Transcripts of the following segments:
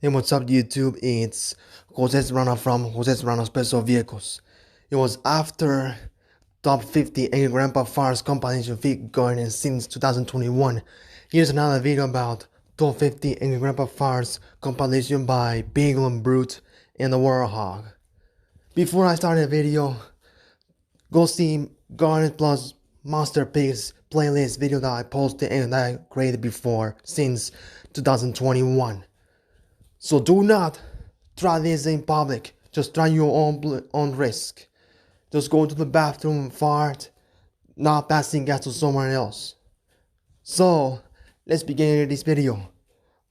Hey, what's up, YouTube? It's Jose Serrano from Jose Serrano Special Vehicles. It was after Top 50 Angry Grandpa Farce compilation feat going since 2021. Here's another video about Top 50 Angry Grandpa Farce compilation by Beagle and Brute and the Warhog. Before I start the video, go see Garnet Plus Monster Pigs playlist video that I posted and that I created before since 2021. So do not try this in public. Just try your own risk. Just go to the bathroom and fart, not passing gas to someone else. So let's begin this video.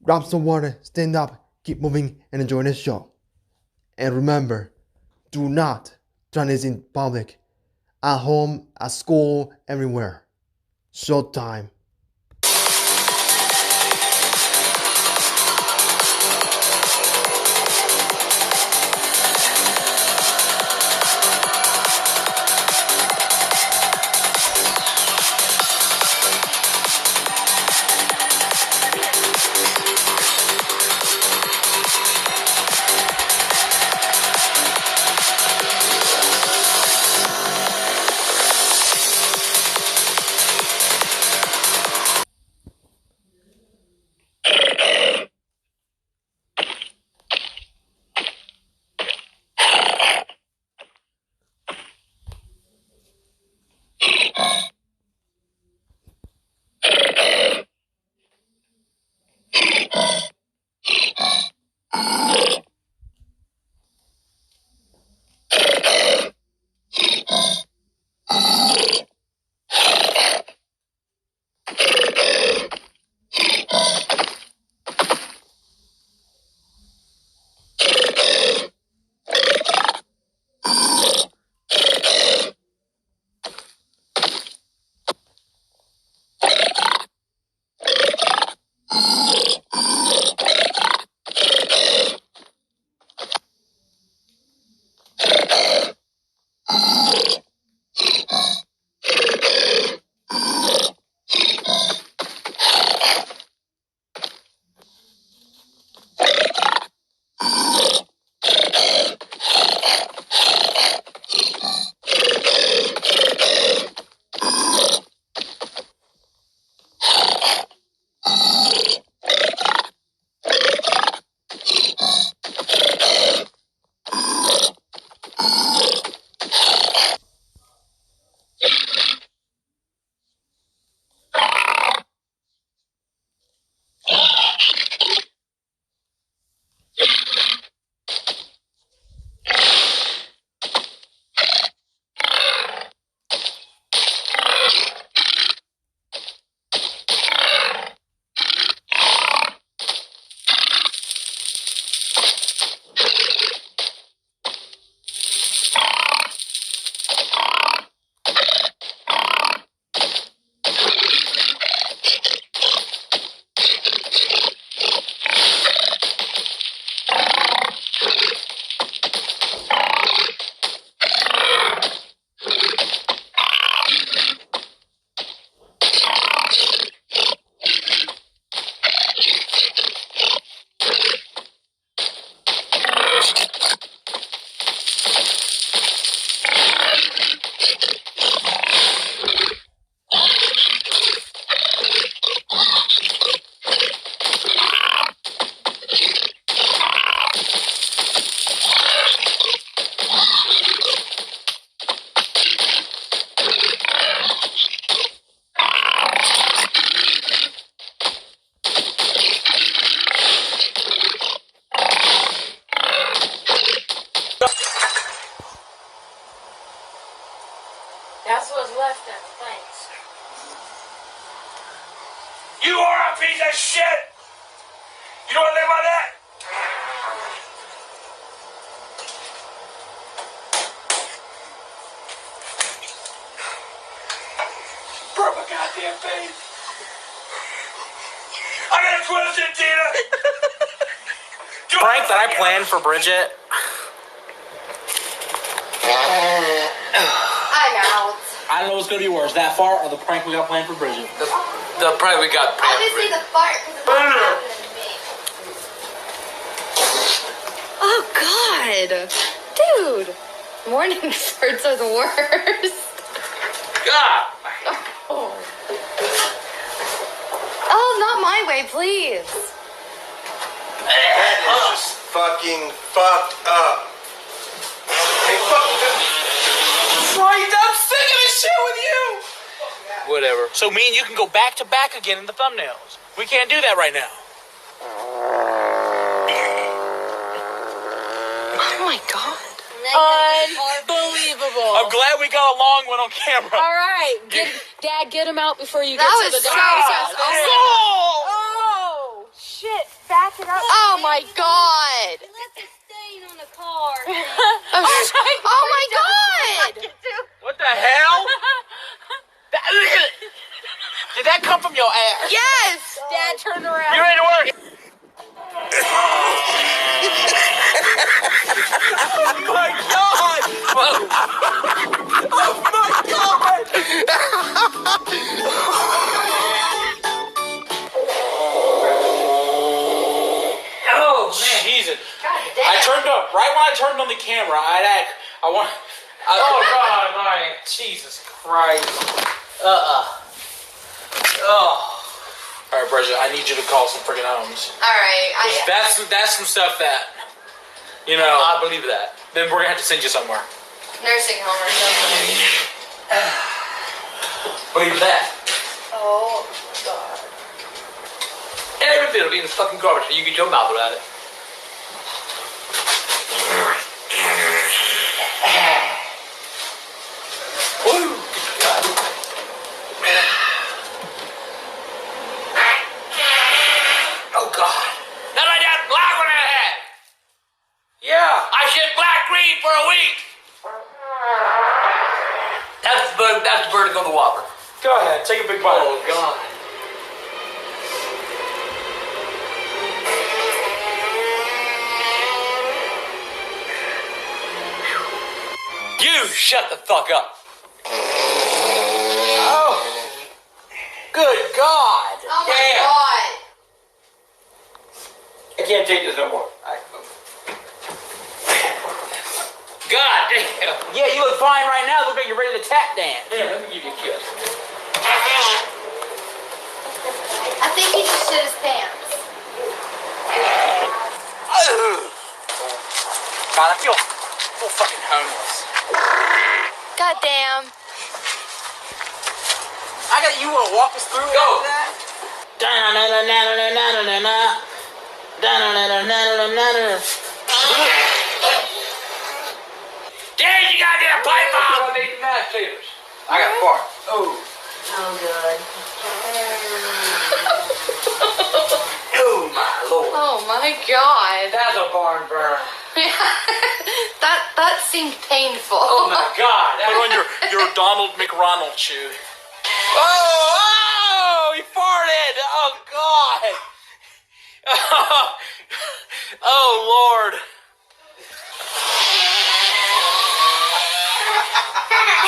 Grab some water, stand up, keep moving, and enjoy this show. And remember, do not try this in public. At home, at school, everywhere. Showtime. That's what's left of it, thanks. You are a piece of shit! You don't live on that? Burn my goddamn face! I got a question, Tina! Prank that I planned for Bridget. I'm out. I don't know what's gonna be worse, that fart or the prank we got planned for Bridget. The prank we got planned. Obviously the fart because it wasn't happening to me. Oh, God. Dude. Morning farts are the worst. God. Oh, not my way, please. That is just fucking fucked up. Hey, fuck. Right, I'm sick of this shit with you. Whatever. So me and you can go back to back again in the thumbnails. We can't do that right now. Oh, my God. Unbelievable. I'm glad we got a long one on camera. All right. Dad, get him out before you That get to was the so doctor. suspicious. Oh, shit. Back it up. Oh, my God. Left a stain on the car. Oh, my God. What the hell? Did that come from your ass? Yes. Dad, turn around. You ready to work? Oh my God! Oh my God! Oh Jesus! I turned up right when I turned on the camera. Oh God! My Jesus Christ! Oh. All right, Bridget. I need you to call some freaking homes. All right. That's some stuff that, you know. I believe that. Then we're gonna have to send you somewhere. Nursing home or something. Believe that. Oh, God. Everything will be in the fucking garbage so you get your mouth around it. Woo! Oh God! Not like that black one I had. Yeah, I said black green for a week. That's the verdict on the Whopper. Go ahead, take a big bite. Oh God. You shut the fuck up. Oh. Good God. Oh, my Damn. God. I can't take this no more. God damn. Yeah, you look fine right now. Look like you're ready to tap dance. Here, let me give you a kiss. I think he just shit his pants. God, I feel fucking homeless. God damn. You want to walk us through it? Go. Dad, you gotta get a pipe bomb. I got a fart. Oh. Oh, good. Oh my Lord. Oh, my God. That's a barn burn. that seemed painful. Oh my God. Put on your Donald McRonald shoe. Oh, he farted. Oh God. Oh Lord.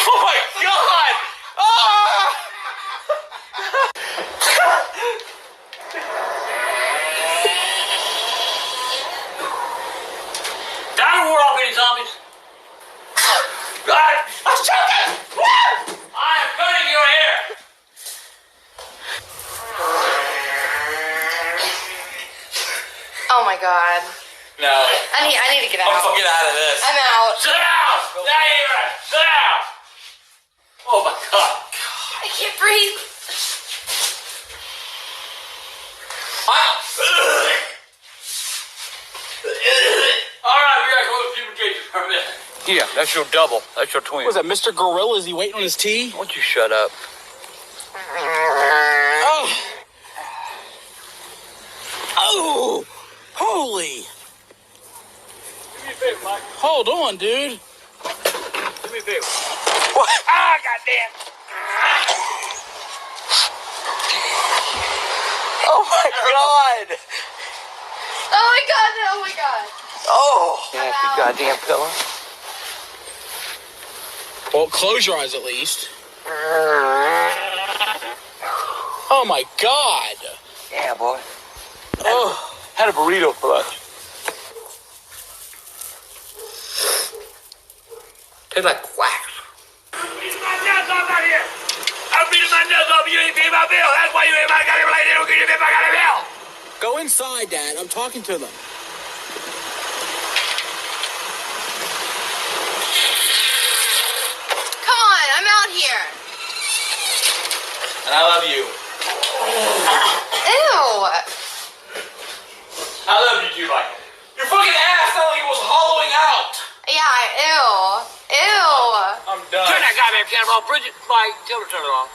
Oh my God. Oh. That'll ward off any zombies. God, I'm choking. Woo! I am cutting your hair. Oh, my God. No. I need to get out. I'm fucking out of this. I'm out. Sit down. Now you're right. Sit down. Oh my God. I can't breathe. All right, we gotta close the communications for a minute. Yeah, that's your double. That's your twin. Was that Mr. Gorilla? Is he waiting on his tea? Why don't you shut up? Oh. Oh. Holy. Do me a favor, Mike. Hold on, dude. Do me a favor. What? Ah, goddamn. Oh my God. Oh, my God. Oh, my God. Oh. I'm out. Goddamn pillow. Well, close your eyes at least. Oh my God. Yeah, boy. Oh. Had a burrito for lunch. Tastes like quack. I'm beating my nuts off out here. I'm beating my nuts off. You ain't paying my bill. That's why you ain't my goddamn lady. Don't give you my goddamn bill. Go inside, Dad. I'm talking to them. Come on, I'm out here. And I love you. Ew. I love you too, like your fucking ass sounded like it was hollowing out. Yeah, ew. Ew. I'm done. Turn that goddamn camera off. Bridget, Mike, tell her to turn it off.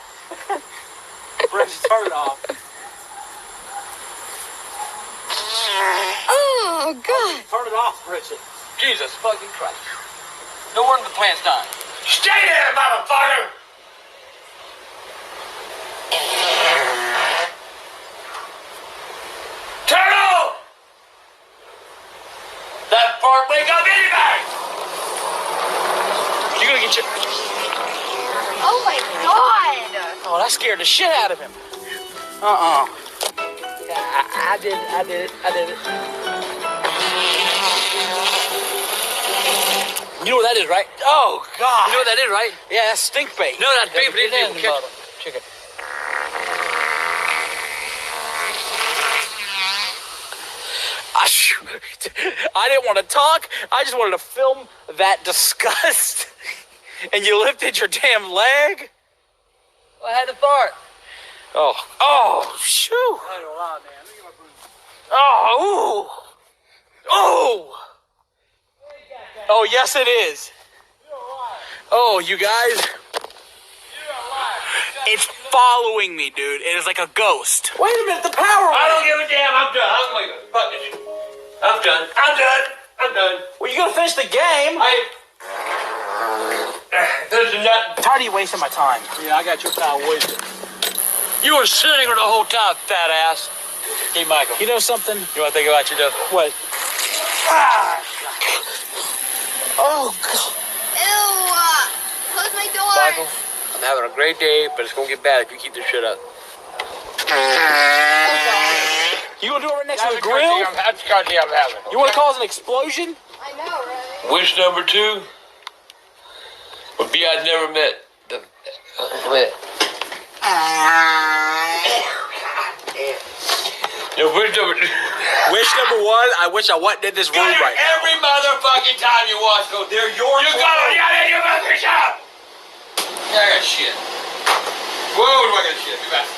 Bridget, turn it off. Oh, God. Turn it off, Bridget. Jesus fucking Christ. No wonder the plant's dying. Stay there, motherfucker! Turn off! That fart wake up anybody! You gonna get your... Oh, my God. Oh, that scared the shit out of him. Yeah, I did it. You know what that is, right? Oh, God. You know what that is, right? Yeah, that's stink bait. No, that's bait, but Get it in, didn't brother. Chicken. I didn't want to talk. I just wanted to film that disgust. And you lifted your damn leg? Well, I had to fart. Oh, shoo. Oh, ooh. Oh. Oh, yes, it is. Oh, you guys. It's following me, dude. It is like a ghost. Wait a minute, the power I don't went. give a damn. I'm done. I'm leaving. Fuck this shit. I'm done. I'm done. I'm done. Well, you gotta finish the game. There's nothing. I'm tired of you wasting my time. Yeah, I got your time wasted. You were sitting there the whole time, fat ass. Hey, Michael. You know something? You want to think about your dough? What? Oh, God. Ew. Close my door. Michael, I'm having a great day, but it's gonna get bad if you keep this shit up. You gonna do it right next to the grill? That's the goddamn I'm having. You wanna cause an explosion? I know, right? Wish number 2 would be I'd never met the. No, wish number 2. Wish number 1, I wish I wasn't in this room right now. Every motherfucking time you watch go, they're your. You gotta, you motherfucking shut up. Yeah, I got shit. Whoa, do I got shit? Be back.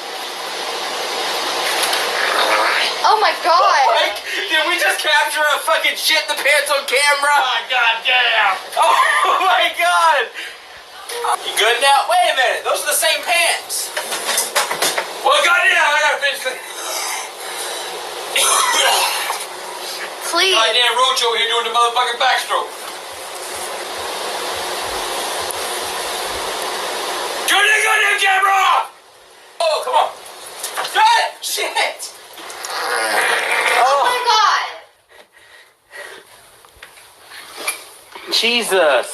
Oh, my God. Like, did we just capture a fucking shit the pants on camera? Oh, goddamn. Oh my God! You good now? Wait a minute, those are the same pants. Well, goddamn, I gotta finish this. Please. Goddamn Roach over here doing the motherfucking backstroke. Turn the goddamn camera off! Oh, come on. Shut! Shit! Oh, my God. Jesus.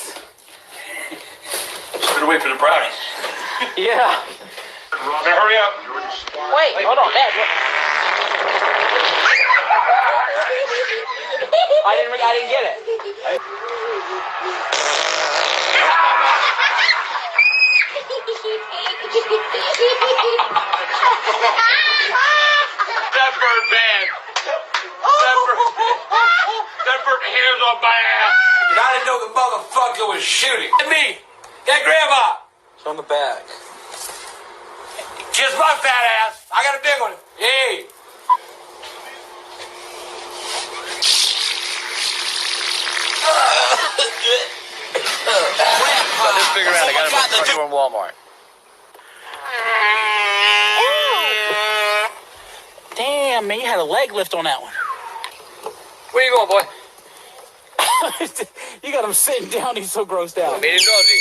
Better wait for the brownies. Yeah. Now hurry up. Wait, hold on, Dad. I didn't get it. That bird bad. That bird hairs on my ass. And I didn't know the motherfucker was shooting at me. That grandma. It's on the back. Kiss my fat ass. I got a big one. Hey. This big around. I got him at the in Walmart. Damn, man, you had a leg lift on that one. Where you going, boy? You got him sitting down, he's so grossed out. Medium dosey.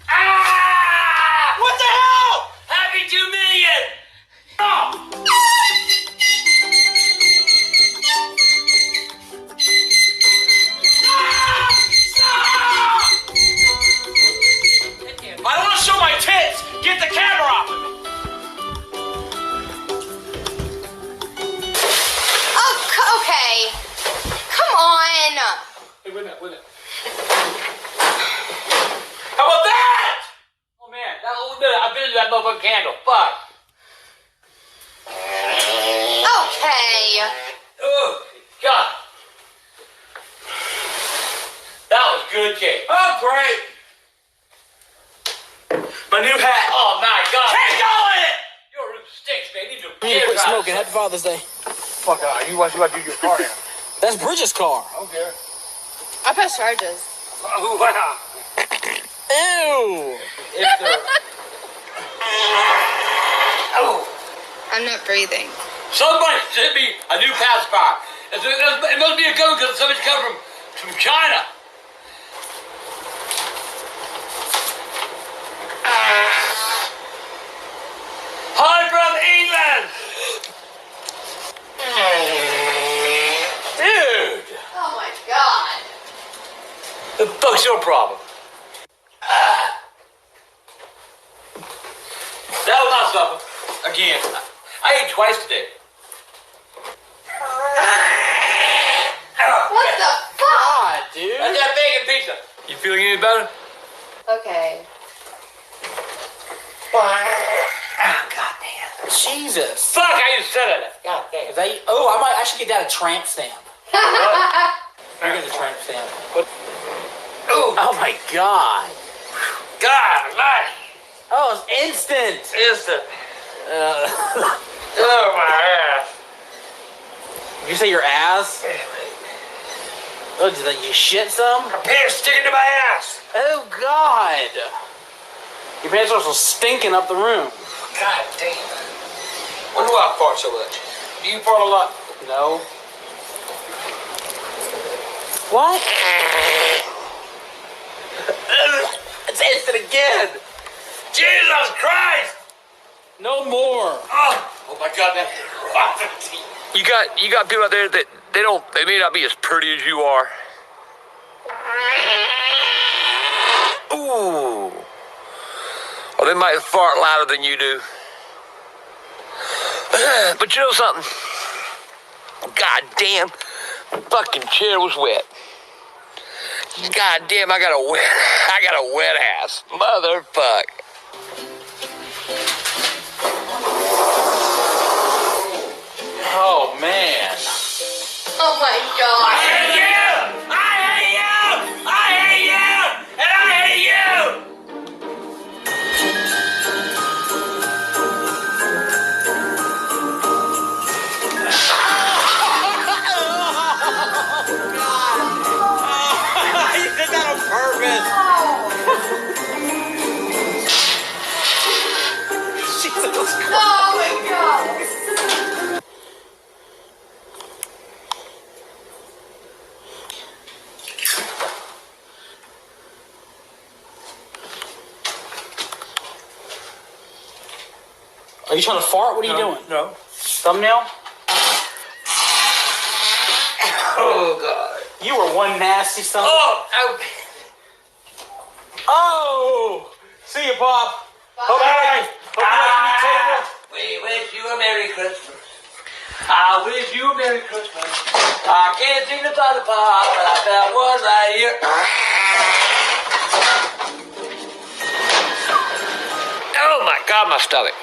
Ah! What the hell? Happy 2 million! Oh! I don't want to show my tits! Get the camera off of me! Oh, okay. Come on. Hey, wait a minute. motherfucking candle. Fuck. Okay. Oh, God. That was good, Kate. Oh, great. My new hat. Oh, my God. Keep going! Your room stinks, man. You need to You need to quit smoking. Happy Father's Day. Fuck out. You want to do your car now. That's Bridget's car. Okay. I press charges. Oh, wow. Ew. If the... Oh. I'm not breathing. Somebody sent me a new pacifier. It must be a good one because somebody's come from China. Hi from England. Dude. Oh my god. The fuck's your problem? That was not supper. Again. I ate twice today. What the fuck? God, dude. That's that bacon pizza. You feeling any better? Okay. Jesus. Fuck, I just said it. God damn. Is that you? Oh, I should get that a tramp stamp. You're getting a tramp stamp. Ooh, Oh my God. God, man. Oh, it's instant. Instant. Oh, my ass. Did you say your ass? Oh, did you shit some? Pants sticking to my ass. Oh God. Your pants are also stinking up the room. God damn. Wonder why I fart so much. Do you fart a lot? No. What? It's instant again. Jesus Christ. No more. Oh my God, that. You got people out there that they may not be as pretty as you are. Ooh. Or they might fart louder than you do. But you know something? God damn, fucking chair was wet. God damn, I got a wet ass. Motherfuck. Oh, man. Oh my god. hate you! I hate you! I hate you! And I hate you! You did that on purpose. Jesus Christ. Oh my god. Are you trying to fart? What are you doing? No. Thumbnail? Oh, God. You were one nasty son. Oh! Oh! See you, Pop. Hope you like the new table. We wish you a Merry Christmas. I wish you a Merry Christmas. I can't sing the Dolly Pop, but I found one right here. Oh my God, my stomach.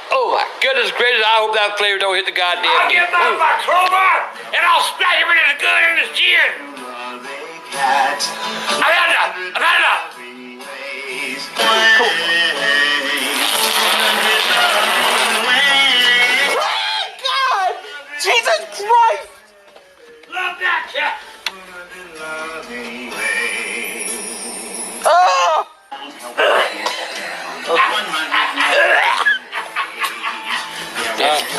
Oh my goodness gracious, I hope that flavor don't hit the goddamn I'll get out my crowbar and I'll smash him into the good in his chin. I've had enough. I've had enough. God! Jesus Christ! Love that cat. Oh!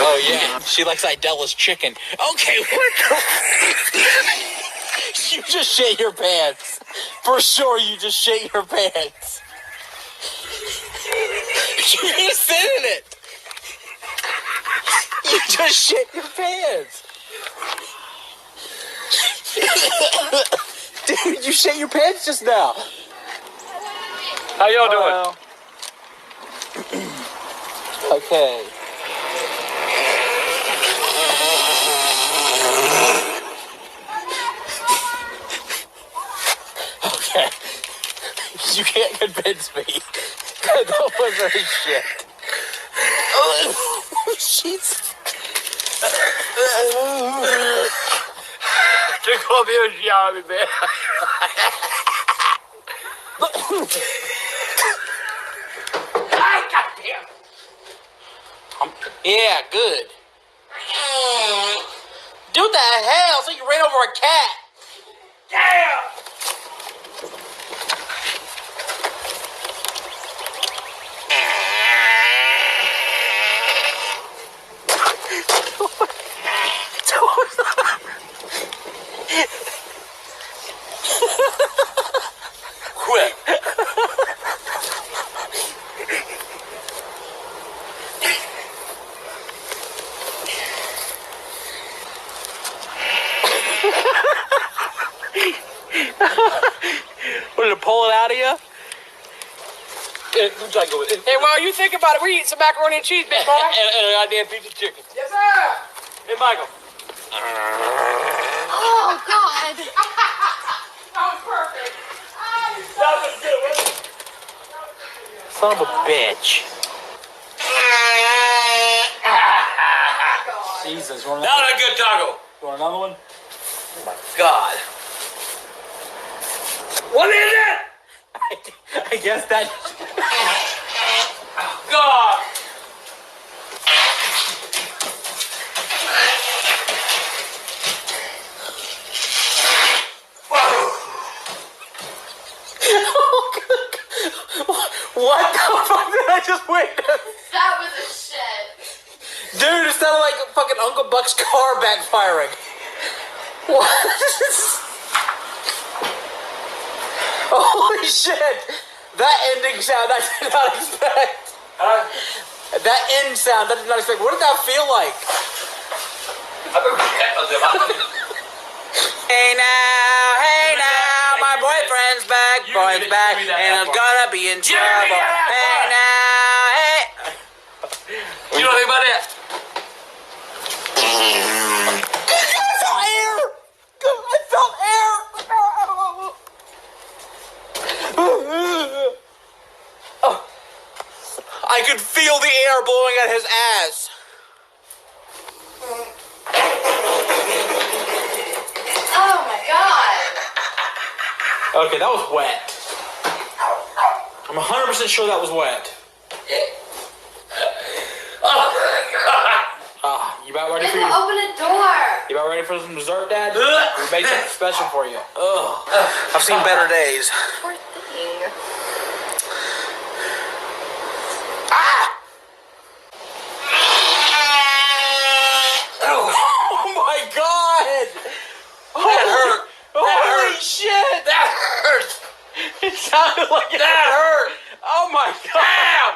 Oh yeah, she likes Idela's chicken. Okay, what the? You just shit your pants. For sure, you just shit your pants. You just sit in it. You just shit your pants. Dude, you shit your pants just now. How y'all doing? Okay. Okay. You can't convince me. her shit. Oh, she's. Just come here and yell at me, man. Ay, goddamn. Yeah, good. Dude, the hell? So you ran over a cat. Damn. Quit. What, did it pull it out of you? Try to go with it. Hey, while you think about it, we're eating some macaroni and cheese, big boy. And a goddamn piece of chicken. Yes, sir. Hey, Michael. Oh, God. That was perfect. That was good, wasn't it? Son of a bitch. Jesus. You want That was a good taco. another one? God. What is it? I guess that. God. What the fuck did I just witness? That was a shit. Dude, it sounded like fucking Uncle Buck's car backfiring. What? Holy shit! That ending sound I did not expect. That end sound I did not expect. What did that feel like? Hey now, my boyfriend's back, boy's back, and I'm gonna be in trouble. Hey now, hey. You know anything about that? I felt air! I felt air! I could feel the air blowing at his ass. Oh, my God. Okay, that was wet. I'm 100% sure that was wet. You about ready for Then your... open a door. You about ready for some dessert, Dad? We made something special for you. Ugh. I've seen better days. Poor thing. Oh my God! That hurt. Holy shit! That hurts. It sounded like it. That hurt. Oh my God!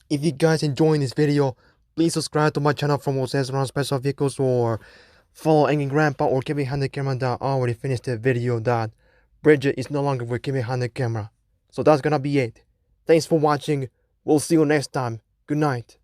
If you guys enjoying this video, please subscribe to my channel from Jose's Run Special Vehicles, or follow Angry Grandpa or Get Behind the Camera that already finished the video that Bridget is no longer with Get Behind the Camera. So that's gonna be it. Thanks for watching. We'll see you next time. Good night.